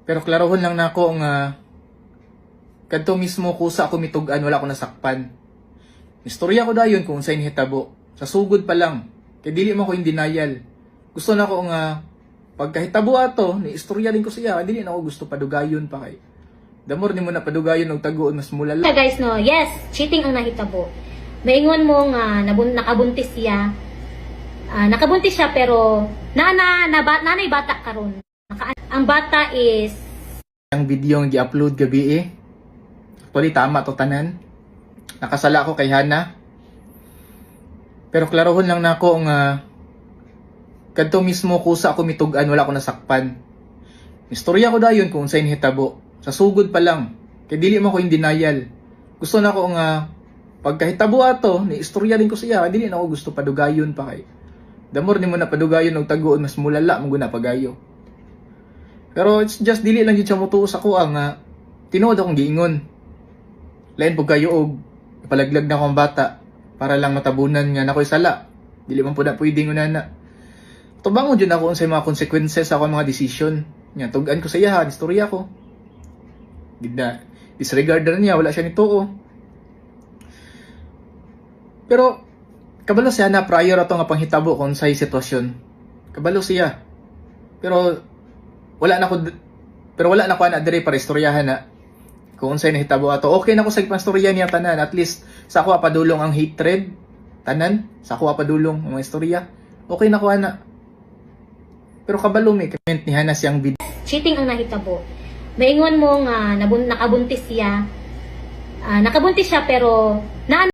Pero klarohon lang na ako nga kadto mismo kusa ako mitugan, wala ko nasakpan. Istorya ko dayon kung sa inhitabo. Sa sugod pa lang. Kay dili mo ko in denial. Gusto na ko nga pagkahitabo ato, ni istorya din ko siya. Dili na ako gusto padugayon pa kay. Damor ni mo na padugayon og taguon mas mulala. Guys, no, yes, cheating ang nahitabo. Maingon mo nga nakabuntis siya. Nakabuntis siya pero nanay bata karon. Ang bata is Ang video nga gi-upload gabi Actually tama to tanan. Nakasala ako kay Hana. Pero klarohon lang na ako nga kadto mismo kusa ako mitugan, wala ko nasakpan. Istorya ko dayon kung sa inhitabo. Sa sugod pa lang. Kay dili mo ko in denial. Gusto na ko nga pagkahitabo ato, ni istorya din ko siya. Dili na ako gusto padugayon pa kay. Damor ni mo na padugayon og taguon mas mulala mo guna pagayo. Pero it's just dili lang gyud siya motuo sa kuha nga tinuod akong giingon. Lain pug kayo og palaglag na akong bata para lang matabunan nga nakoy sala. Dili man pud na pwedeng unana. Tubangon jud ako unsay mga consequences sa akong mga decision. Nya tug-an ko sa iya, istorya ko. Gidna disregard na niya, wala siya nituo. Pero kabalo siya na prior ato nga panghitabo kung sa sitwasyon. Kabalo siya. Pero wala na ko na dire para istoryahan na kung unsay nahitabo ato. Okay na ko sa panstorya niya tanan. At least sa ako padulong ang hatred tanan, sa ako padulong ang mga istorya. Okay na ko na. Pero kabalo may comment ni Hana siyang video. cheating ang nahitabo. Maingon mo nga nakabuntis siya. Nakabuntis siya pero